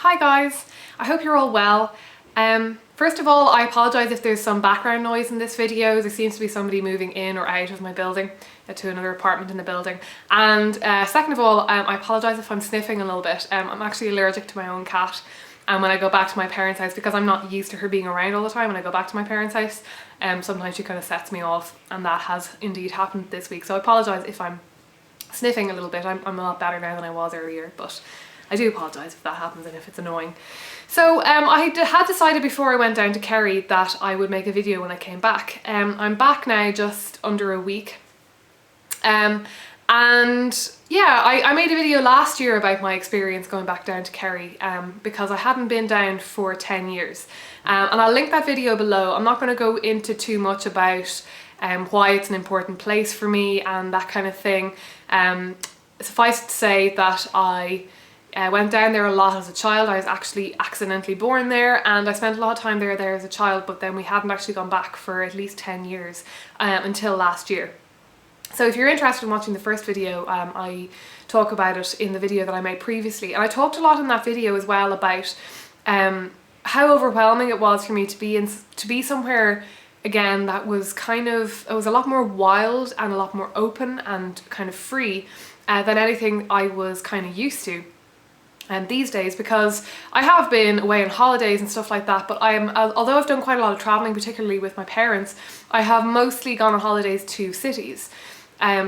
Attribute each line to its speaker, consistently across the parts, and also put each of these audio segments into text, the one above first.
Speaker 1: Hi guys, I hope you're all well. First of all, I apologise if there's some background noise in this video. There seems to be somebody moving in or out of my building to another apartment in the building. And second of all, I apologise if I'm sniffing a little bit. I'm actually allergic to my own cat. And when I go back to my parents' house, because I'm not used to her being around all the time, when I go back to my parents' house, sometimes she kind of sets me off, and that has indeed happened this week. So I apologise if I'm sniffing a little bit. I'm a lot better now than I was earlier, but I do apologise if that happens and if it's annoying. So I had decided before I went down to Kerry that I would make a video when I came back. I'm back now just under a week. And yeah, I made a video last year about my experience going back down to Kerry because I hadn't been down for 10 years. And I'll link that video below. I'm not going to go into too much about why it's an important place for me and that kind of thing. Suffice it to say that I went down there a lot as a child. I was actually accidentally born there and I spent a lot of time there as a child, but then we hadn't actually gone back for at least 10 years until last year. So if you're interested in watching the first video, I talk about it in the video that I made previously. And I talked a lot in that video as well about how overwhelming it was for me to be somewhere again that was it was a lot more wild and a lot more open and kind of free than anything I was kind of used to. These days, because I have been away on holidays and stuff like that, but although I've done quite a lot of traveling, particularly with my parents, I have mostly gone on holidays to cities.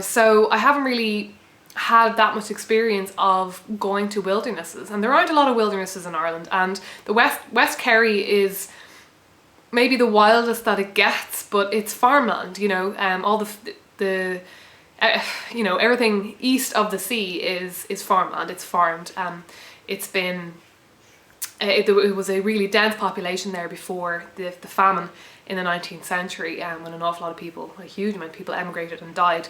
Speaker 1: So I haven't really had that much experience of going to wildernesses, and there aren't a lot of wildernesses in Ireland, and the West Kerry is maybe the wildest that it gets, but it's farmland, you know. All the you know, everything east of the sea is farmland. It's farmed. It was a really dense population there before the famine in the 19th century, when an awful lot of people, a huge amount of people, emigrated and died.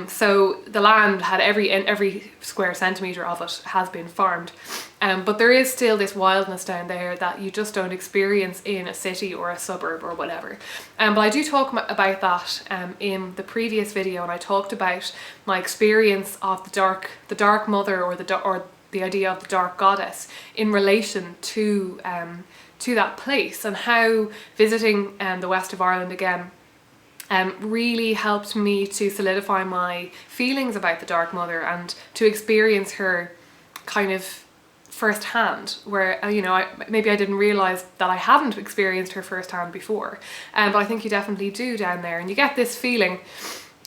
Speaker 1: So the land had every square centimetre of it has been farmed. But there is still this wildness down there that you just don't experience in a city or a suburb or whatever. But I do talk about that in the previous video, and I talked about my experience of the dark mother, or the idea of the dark goddess in relation to that place, and how visiting the west of Ireland again really helped me to solidify my feelings about the dark mother and to experience her kind of firsthand, where you know, maybe I didn't realise that I hadn't experienced her firsthand before, but I think you definitely do down there, and you get this feeling.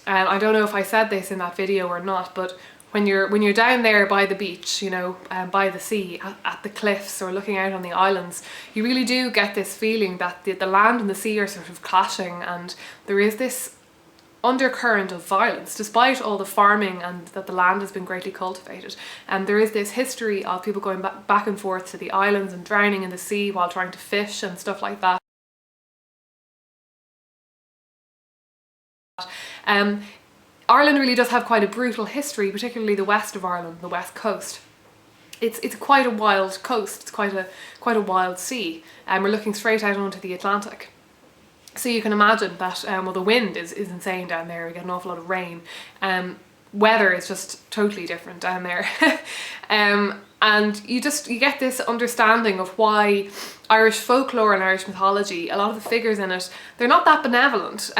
Speaker 1: I don't know if I said this in that video or not, but when you're down there by the beach, you know, by the sea, at the cliffs, or looking out on the islands, you really do get this feeling that the land and the sea are sort of clashing, and there is this undercurrent of violence, despite all the farming and that the land has been greatly cultivated. And there is this history of people going back and forth to the islands and drowning in the sea while trying to fish and stuff like that. Ireland really does have quite a brutal history, particularly the west of Ireland, the west coast. It's quite a wild coast. It's quite a wild sea, and we're looking straight out onto the Atlantic. So you can imagine that well, the wind is insane down there. We get an awful lot of rain. Weather is just totally different down there. And you get this understanding of why Irish folklore and Irish mythology, a lot of the figures in it, they're not that benevolent.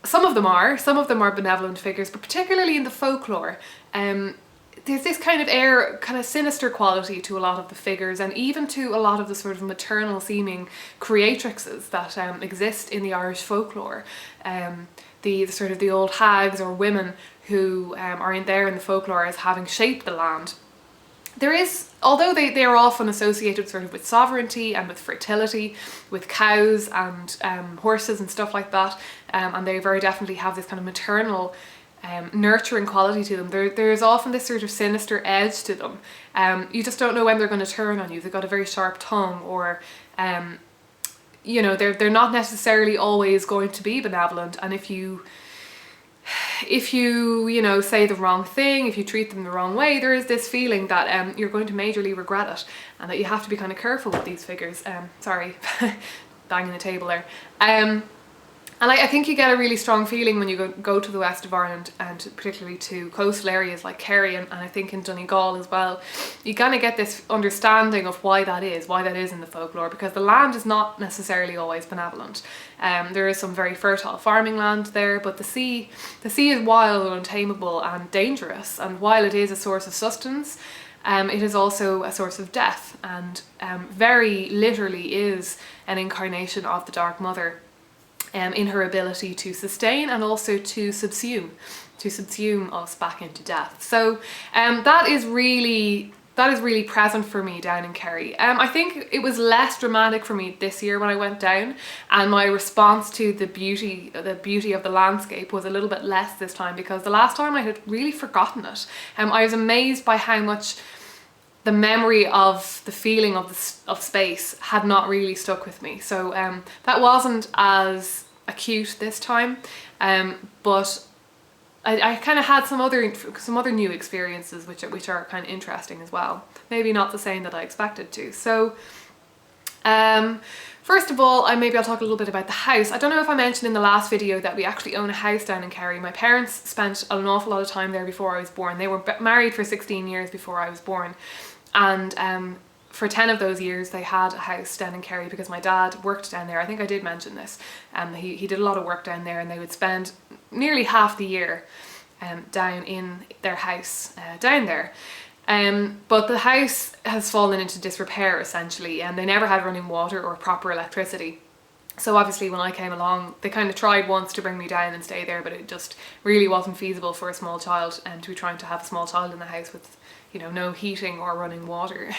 Speaker 1: Some of them are benevolent figures, but particularly in the folklore, there's this kind of sinister quality to a lot of the figures, and even to a lot of the sort of maternal seeming creatrixes that exist in the Irish folklore. The sort of the old hags or women who are in the folklore as having shaped the land. There is, although they are often associated sort of with sovereignty and with fertility, with cows and horses and stuff like that, and they very definitely have this kind of maternal nurturing quality to them. There's often this sort of sinister edge to them. You just don't know when they're going to turn on you. They've got a very sharp tongue, or you know, they're not necessarily always going to be benevolent, and if you you know, say the wrong thing, if you treat them the wrong way, there is this feeling that you're going to majorly regret it, and that you have to be kind of careful with these figures. Sorry, banging the table there. And I think you get a really strong feeling when you go to the west of Ireland, and particularly to coastal areas like Kerry, and I think in Donegal as well. You kind of get this understanding of why that is in the folklore, because the land is not necessarily always benevolent. There is some very fertile farming land there, but the sea is wild and untamable and dangerous. And while it is a source of sustenance, it is also a source of death, and very literally is an incarnation of the Dark Mother. In her ability to sustain and also to subsume us back into death. So that is really present for me down in Kerry. I think it was less dramatic for me this year when I went down, and my response to the beauty of the landscape was a little bit less this time, because the last time I had really forgotten it. I was amazed by how much the memory of the feeling of space had not really stuck with me. So that wasn't as acute this time, but I kind of had some other new experiences which are kind of interesting as well. Maybe not the same that I expected to. So first of all, I'll talk a little bit about the house. I don't know if I mentioned in the last video that we actually own a house down in Kerry. My parents spent an awful lot of time there before I was born. They were married for 16 years before I was born. And for 10 of those years they had a house down in Kerry, because my dad worked down there. I think I did mention this. He did a lot of work down there, and they would spend nearly half the year down in their house down there. But the house has fallen into disrepair essentially, and they never had running water or proper electricity. So obviously when I came along, they kind of tried once to bring me down and stay there, but it just really wasn't feasible for a small child, and to be trying to have a small child in the house with, you know, no heating or running water.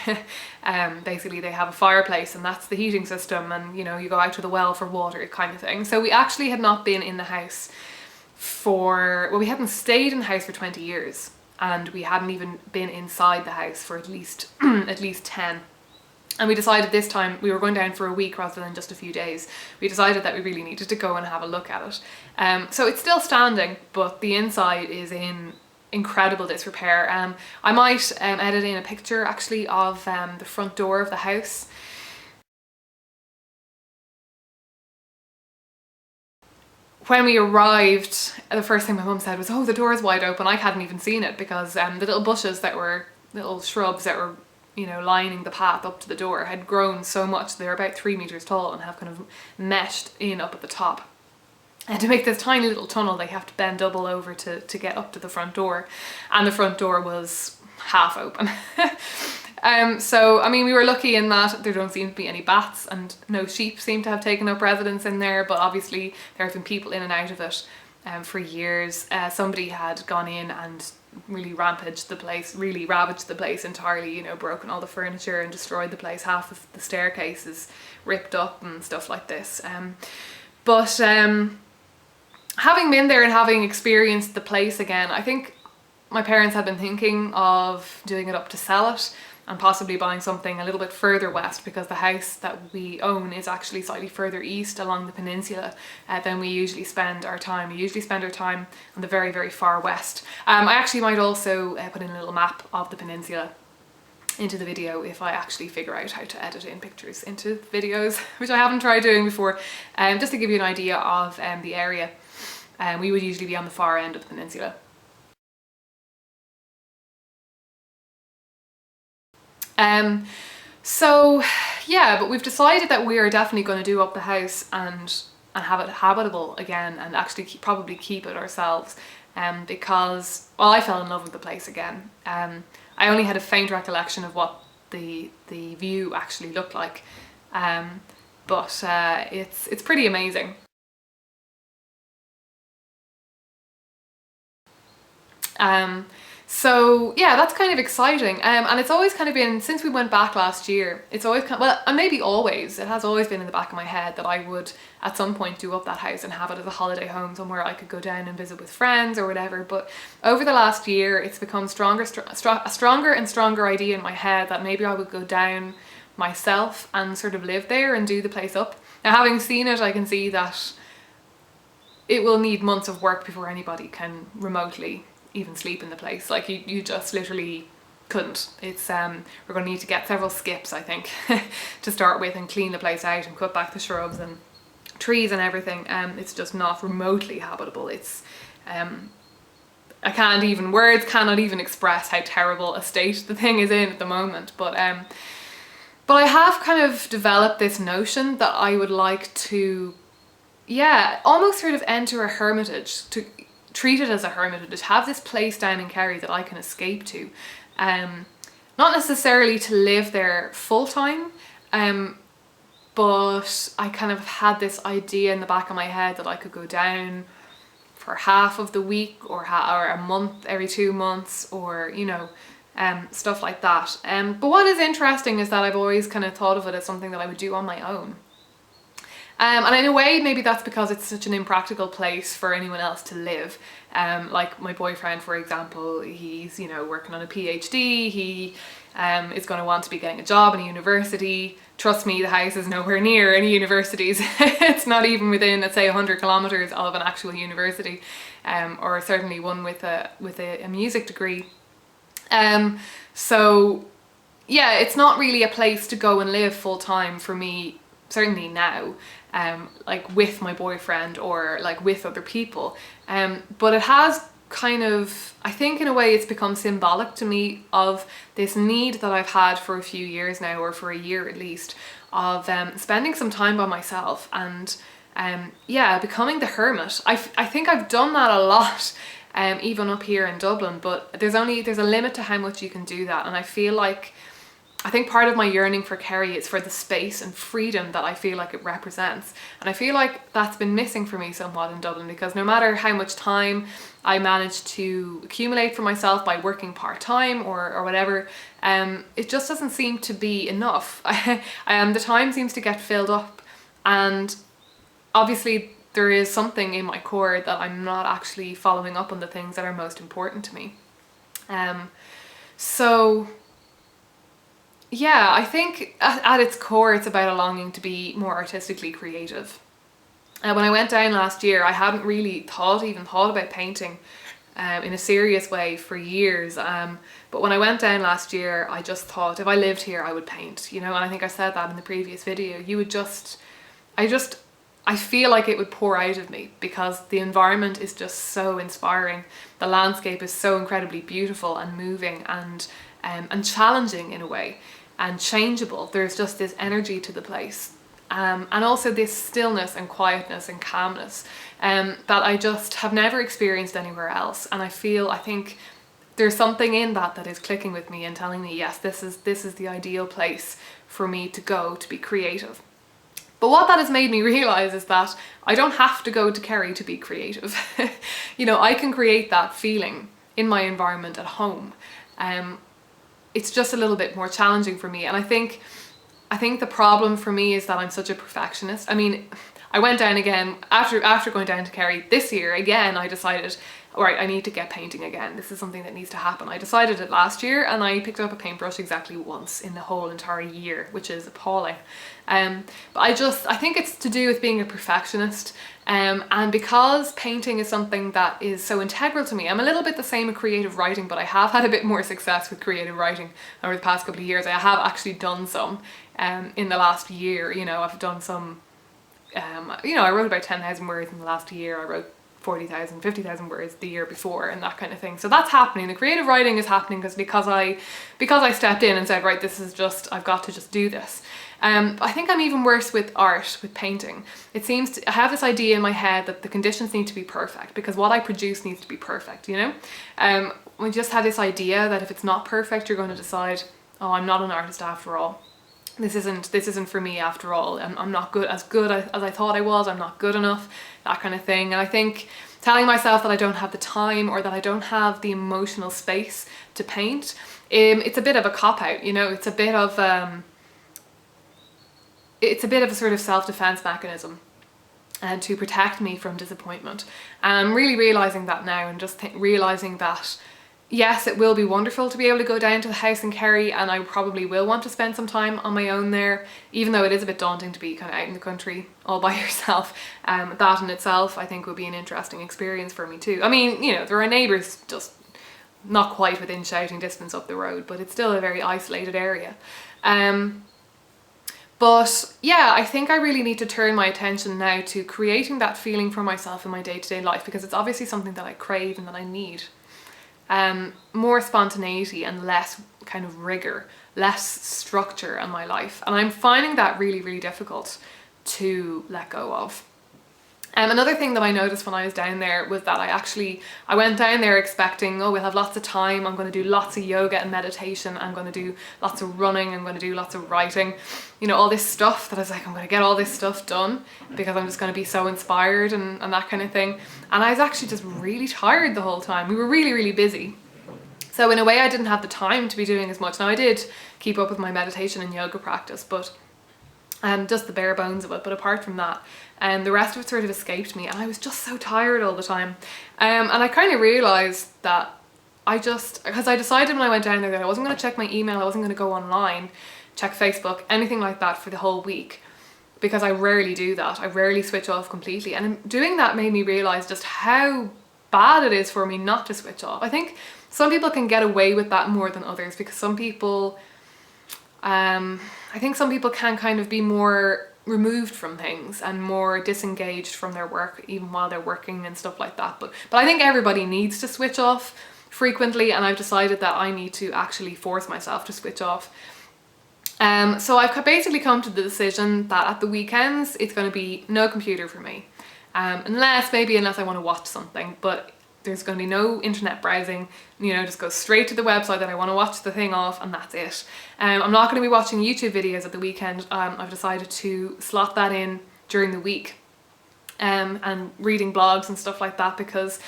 Speaker 1: Basically they have a fireplace and that's the heating system, and you know, you go out to the well for water kind of thing. So we actually had not been in the house we hadn't stayed in the house for 20 years, and we hadn't even been inside the house for at least 10. And we decided this time, we were going down for a week rather than just a few days. We decided that we really needed to go and have a look at it. So it's still standing, but the inside is in incredible disrepair. I might edit in a picture actually of the front door of the house. When we arrived, the first thing my mum said was, "Oh, the door is wide open." I hadn't even seen it, because the little bushes that were, little shrubs that were, you know, lining the path up to the door had grown so much. They're about 3 meters tall and have kind of meshed in up at the top. And to make this tiny little tunnel, they have to bend double over to get up to the front door. And the front door was half open. So, I mean, we were lucky in that there don't seem to be any bats, and no sheep seem to have taken up residence in there, but obviously there have been people in and out of it for years. Somebody had gone in and really ravaged the place entirely, you know, broken all the furniture and destroyed the place. Half of the staircase is ripped up and stuff like this. But having been there and having experienced the place again, I think my parents had been thinking of doing it up to sell it, and possibly buying something a little bit further west, because the house that we own is actually slightly further east along the peninsula than we usually spend our time. We usually spend our time on the very, very far west. I actually might also put in a little map of the peninsula into the video if I actually figure out how to edit in pictures into videos, which I haven't tried doing before, just to give you an idea of the area. We would usually be on the far end of the peninsula. So yeah, but we've decided that we are definitely going to do up the house and have it habitable again, and actually probably keep it ourselves, because, well, I fell in love with the place again. I only had a faint recollection of what the view actually looked like, but it's pretty amazing. So yeah, that's kind of exciting, and it's always kind of been, since we went back last year, it's always kind of, well, and maybe always, it has always been in the back of my head that I would at some point do up that house and have it as a holiday home, somewhere I could go down and visit with friends or whatever. But over the last year, it's become a stronger and stronger idea in my head that maybe I would go down myself and sort of live there and do the place up. Now, having seen it, I can see that it will need months of work before anybody can remotely even sleep in the place. Like, you just literally couldn't. It's we're going to need to get several skips, I think, to start with, and clean the place out and cut back the shrubs and trees and everything. It's just not remotely habitable. It's words cannot even express how terrible a state the thing is in at the moment. But I have kind of developed this notion that I would like to, yeah, almost sort of enter a hermitage, to treat it as a hermitage, have this place down in Kerry that I can escape to. Not necessarily to live there full time, but I kind of had this idea in the back of my head that I could go down for half of the week, or a month every 2 months, or, you know, stuff like that. But what is interesting is that I've always kind of thought of it as something that I would do on my own. And in a way, maybe that's because it's such an impractical place for anyone else to live. Like my boyfriend, for example, he's, you know, working on a PhD. He is going to want to be getting a job in a university. Trust me, the house is nowhere near any universities. It's not even within, let's say, 100 kilometers of an actual university, or certainly one with a music degree. So yeah, it's not really a place to go and live full time for me, certainly now, like with my boyfriend or like with other people. But it has kind of, I think in a way it's become symbolic to me of this need that I've had for a few years now, or for a year at least, of spending some time by myself and yeah, becoming the hermit. I think I've done that a lot, even up here in Dublin, but there's a limit to how much you can do that. And I think part of my yearning for Kerry is for the space and freedom that I feel like it represents. And I feel like that's been missing for me somewhat in Dublin, because no matter how much time I manage to accumulate for myself by working part-time or whatever, it just doesn't seem to be enough. The time seems to get filled up, and obviously there is something in my core that I'm not actually following up on the things that are most important to me. So yeah, I think at its core it's about a longing to be more artistically creative. When I went down last year, I hadn't really even thought about painting in a serious way for years. But when I went down last year, I just thought, if I lived here, I would paint, you know, and I think I said that in the previous video. I feel like it would pour out of me, because the environment is just so inspiring. The landscape is so incredibly beautiful and moving and challenging in a way, and changeable. There's just this energy to the place. And also this stillness and quietness and calmness that I just have never experienced anywhere else. And I think there's something in that is clicking with me and telling me, yes, this is the ideal place for me to go to be creative. But what that has made me realise is that I don't have to go to Kerry to be creative. You know, I can create that feeling in my environment at home. It's just a little bit more challenging for me. And I think the problem for me is that I'm such a perfectionist. I mean, I went down again, after going down to Kerry this year, again, I decided, all right, I need to get painting again. This is something that needs to happen. I decided it last year, and I picked up a paintbrush exactly once in the whole entire year, which is appalling. But I think it's to do with being a perfectionist. And because painting is something that is so integral to me, I'm a little bit the same with creative writing, but I have had a bit more success with creative writing over the past couple of years. I have actually done some in the last year. You know, I've done some, you know, I wrote about 10,000 words in the last year. I wrote 40,000, 50,000 words the year before, and that kind of thing. So that's happening. The creative writing is happening because I stepped in and said, right, I've got to just do this. I think I'm even worse with art, with painting. I have this idea in my head that the conditions need to be perfect, because what I produce needs to be perfect, you know? We just have this idea that if it's not perfect, you're going to decide, oh, I'm not an artist after all. This isn't for me after all. I'm not good as I thought I was. I'm not good enough, that kind of thing. And I think telling myself that I don't have the time, or that I don't have the emotional space to paint, it's a bit of a cop-out, you know? It's a bit of a sort of self-defense mechanism, and to protect me from disappointment. And I'm really realizing that now, and just realizing that yes, it will be wonderful to be able to go down to the house in Kerry, and I probably will want to spend some time on my own there, even though it is a bit daunting to be kind of out in the country all by yourself. That in itself I think would be an interesting experience for me too. I mean, you know, there are neighbours just not quite within shouting distance up the road, but it's still a very isolated area. But yeah, I think I really need to turn my attention now to creating that feeling for myself in my day-to-day life, because it's obviously something that I crave and that I need. More spontaneity and less kind of rigor, less structure in my life. And I'm finding that really, really difficult to let go of. Another thing that I noticed when I was down there was that I went down there expecting, oh, we'll have lots of time, I'm going to do lots of yoga and meditation, I'm going to do lots of running, I'm going to do lots of writing, you know, all this stuff that I was like, I'm going to get all this stuff done because I'm just going to be so inspired and that kind of thing. And I was actually just really tired the whole time. We were really, really busy. So in a way I didn't have the time to be doing as much. Now I did keep up with my meditation and yoga practice, but just the bare bones of it. But apart from that, the rest of it sort of escaped me, and I was just so tired all the time. And I kind of realised that because I decided when I went down there that I wasn't going to check my email, I wasn't going to go online, check Facebook, anything like that for the whole week, because I rarely do that. I rarely switch off completely. And doing that made me realise just how bad it is for me not to switch off. I think some people can get away with that more than others, because some people, I think some people can kind of be more removed from things and more disengaged from their work even while they're working and stuff like that. But I think everybody needs to switch off frequently, and I've decided that I need to actually force myself to switch off. So I've basically come to the decision that at the weekends it's going to be no computer for me, unless I want to watch something, but there's going to be no internet browsing, you know, just go straight to the website that I want to watch the thing off, and that's it. I'm not going to be watching YouTube videos at the weekend. I've decided to slot that in during the week, and reading blogs and stuff like that, because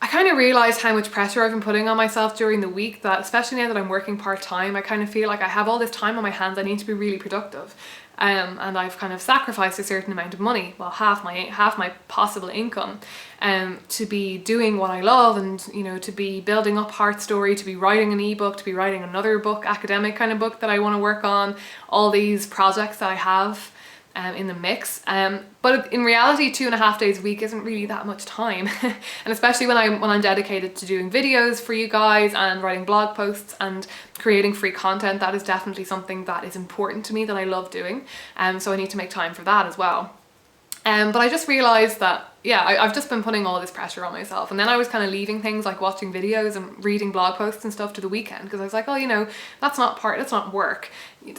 Speaker 1: I kind of realised how much pressure I've been putting on myself during the week, that especially now that I'm working part-time, I kind of feel like I have all this time on my hands, I need to be really productive. And I've kind of sacrificed a certain amount of money, well, half my possible income, to be doing what I love, and you know, to be building up Heart Story, to be writing an ebook, to be writing another book, academic kind of book that I want to work on, all these projects that I have in the mix. But in reality, 2.5 days a week isn't really that much time. And especially when I'm dedicated to doing videos for you guys and writing blog posts and creating free content, that is definitely something that is important to me, that I love doing. So I need to make time for that as well. But I just realised that, yeah, I've just been putting all this pressure on myself. And then I was kind of leaving things like watching videos and reading blog posts and stuff to the weekend, because I was like, oh, you know, that's not work.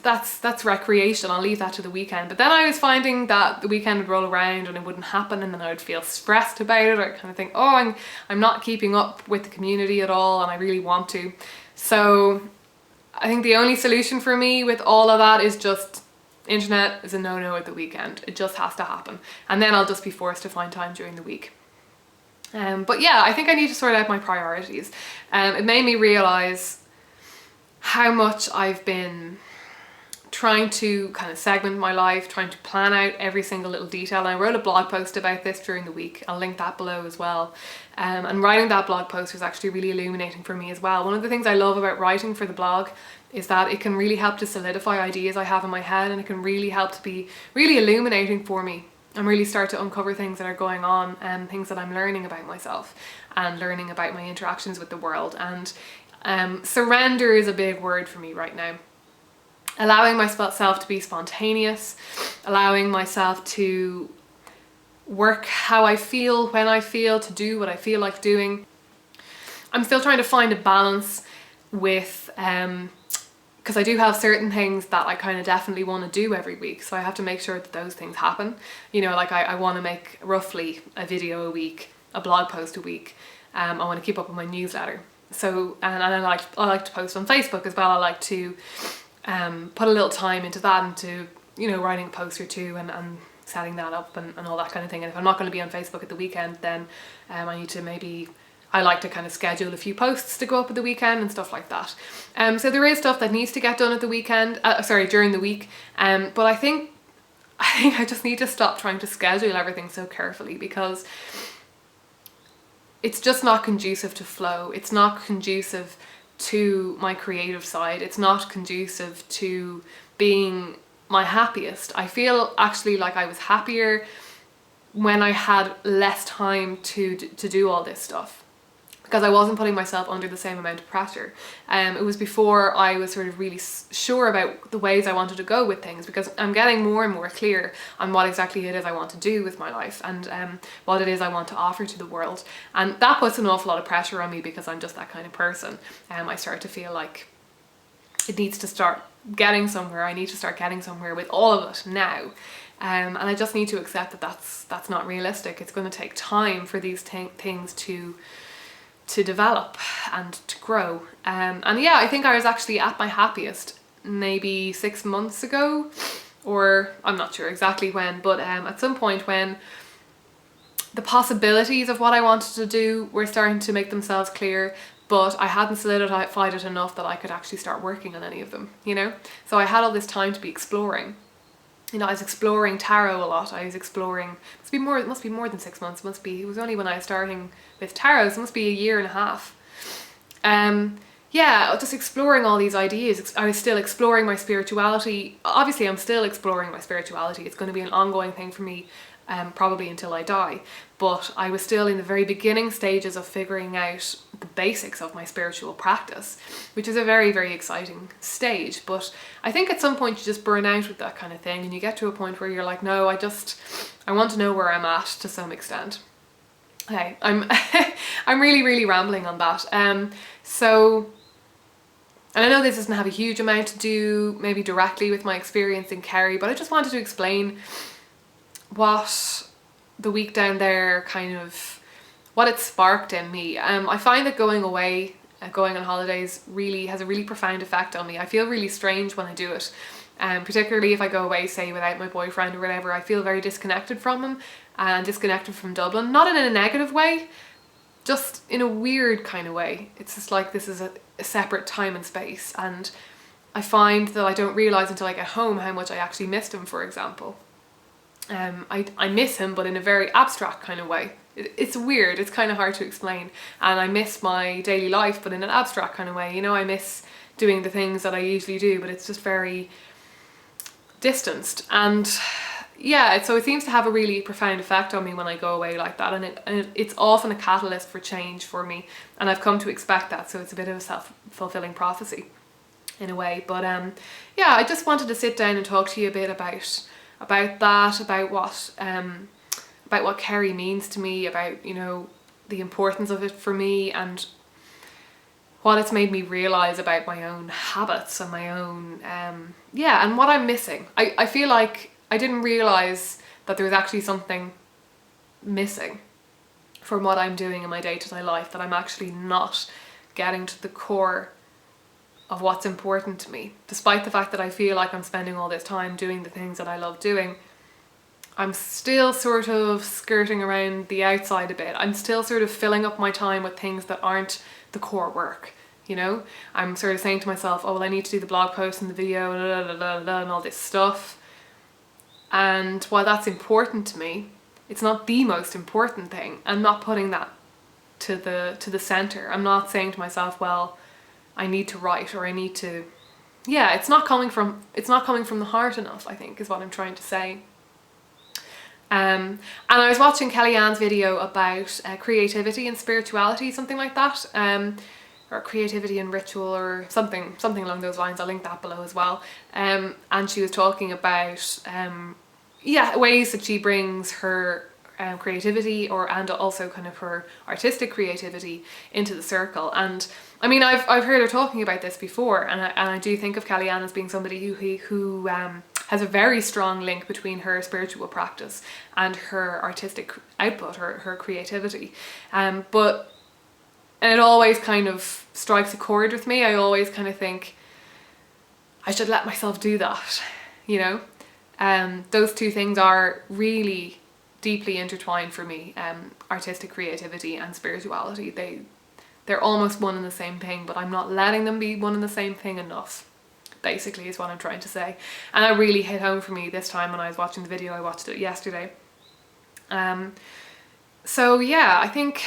Speaker 1: That's recreation. I'll leave that to the weekend. But then I was finding that the weekend would roll around and it wouldn't happen, and then I would feel stressed about it, or kind of think, oh, I'm not keeping up with the community at all, and I really want to. So I think the only solution for me with all of that is just internet is a no-no at the weekend. It just has to happen, and then I'll just be forced to find time during the week. But yeah, I think I need to sort out my priorities. It made me realise how much I've been trying to kind of segment my life, trying to plan out every single little detail. And I wrote a blog post about this during the week. I'll link that below as well. And writing that blog post was actually really illuminating for me as well. One of the things I love about writing for the blog is that it can really help to solidify ideas I have in my head, and it can really help to be really illuminating for me and really start to uncover things that are going on, and things that I'm learning about myself and learning about my interactions with the world. And surrender is a big word for me right now. Allowing myself to be spontaneous, allowing myself to work how I feel, when I feel, to do what I feel like doing. I'm still trying to find a balance with, because I do have certain things that I kind of definitely want to do every week, so I have to make sure that those things happen. You know, like I want to make roughly a video a week, a blog post a week. I want to keep up with my newsletter. So, and I like to post on Facebook as well. I like to put a little time into that, and to, you know, writing a post or two and setting that up and all that kind of thing. And if I'm not going to be on Facebook at the weekend, then I need to I like to kind of schedule a few posts to go up at the weekend and stuff like that. So there is stuff that needs to get done at the weekend, during the week. But I think I just need to stop trying to schedule everything so carefully, because it's just not conducive to flow. It's not conducive to my creative side. It's not conducive to being my happiest. I feel actually like I was happier when I had less time to do all this stuff. because I wasn't putting myself under the same amount of pressure. It was before I was sort of really sure about the ways I wanted to go with things, because I'm getting more and more clear on what exactly it is I want to do with my life, and what it is I want to offer to the world. And that puts an awful lot of pressure on me, because I'm just that kind of person. I start to feel like it needs to start getting somewhere. I need to start getting somewhere with all of it now. And I just need to accept that that's not realistic. It's going to take time for these things to develop and to grow. And yeah, I think I was actually at my happiest maybe 6 months ago, or I'm not sure exactly when, but at some point when the possibilities of what I wanted to do were starting to make themselves clear, but I hadn't solidified it enough that I could actually start working on any of them, you know? So I had all this time to be exploring. You know, I was exploring tarot a lot. I was exploring, it must be more than 6 months. It was only when I was starting with tarot, so it must be a year and a half. Yeah, just exploring all these ideas. I was still exploring my spirituality. Obviously, I'm still exploring my spirituality. It's going to be an ongoing thing for me, probably until I die. But I was still in the very beginning stages of figuring out the basics of my spiritual practice, which is a very, very exciting stage. But I think at some point you just burn out with that kind of thing, and you get to a point where you're like, no, I want to know where I'm at to some extent. Okay, I'm I'm really, really rambling on that. So, and I know this doesn't have a huge amount to do maybe directly with my experience in Kerry, but I just wanted to explain what the week down there what it sparked in me. I find that going away, going on holidays really has a really profound effect on me. I feel really strange when I do it. Particularly if I go away, say, without my boyfriend or whatever, I feel very disconnected from him and disconnected from Dublin. Not in a negative way, just in a weird kind of way. It's just like this is a separate time and space, and I find that I don't realise until I get home how much I actually missed him, for example. I miss him, but in a very abstract kind of way. It's weird, it's kind of hard to explain. And I miss my daily life, but in an abstract kind of way. You know, I miss doing the things that I usually do, but it's just very distanced. And yeah, so it seems to have a really profound effect on me when I go away like that, and it's often a catalyst for change for me, and I've come to expect that, so it's a bit of a self-fulfilling prophecy in a way. But yeah, I just wanted to sit down and talk to you a bit about that, about what Kerry means to me, about, you know, the importance of it for me, and what it's made me realise about my own habits and my own, yeah, and what I'm missing. I feel like I didn't realise that there was actually something missing from what I'm doing in my day-to-day life, that I'm actually not getting to the core of what's important to me. Despite the fact that I feel like I'm spending all this time doing the things that I love doing, I'm still sort of skirting around the outside a bit. I'm still sort of filling up my time with things that aren't the core work, you know? I'm sort of saying to myself, oh, well, I need to do the blog post and the video and all this stuff. And while that's important to me, it's not the most important thing. I'm not putting that to the center. I'm not saying to myself, well, I need to write, or I need to, yeah, it's not coming from the heart enough, I think, is what I'm trying to say. And I was watching Kellyanne's video about creativity and spirituality, something like that, or creativity and ritual, or something along those lines. I'll link that below as well. And she was talking about yeah, ways that she brings her creativity and also kind of her artistic creativity into the circle. And I mean, I've heard her talking about this before, and I do think of Kellyanne as being somebody who has a very strong link between her spiritual practice and her artistic output, her creativity. But it always kind of strikes a chord with me. I always kind of think I should let myself do that, you know? Those two things are really deeply intertwined for me, artistic creativity and spirituality. They're almost one and the same thing, but I'm not letting them be one and the same thing enough, basically, is what I'm trying to say. And that really hit home for me this time when I was watching the video. I watched it yesterday. So yeah, I think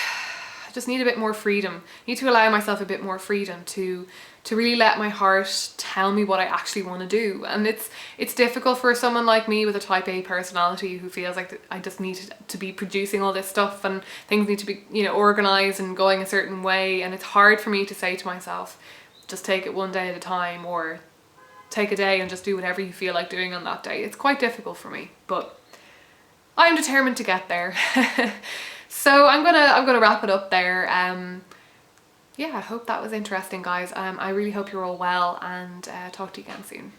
Speaker 1: just need a bit more freedom. I need to allow myself a bit more freedom to really let my heart tell me what I actually want to do. And it's difficult for someone like me with a type A personality who feels like I just need to be producing all this stuff and things need to be, you know, organized and going a certain way. And it's hard for me to say to myself, just take it one day at a time, or take a day and just do whatever you feel like doing on that day. It's quite difficult for me, but I'm determined to get there. So I'm gonna wrap it up there. Yeah, I hope that was interesting, guys. I really hope you're all well, and talk to you again soon.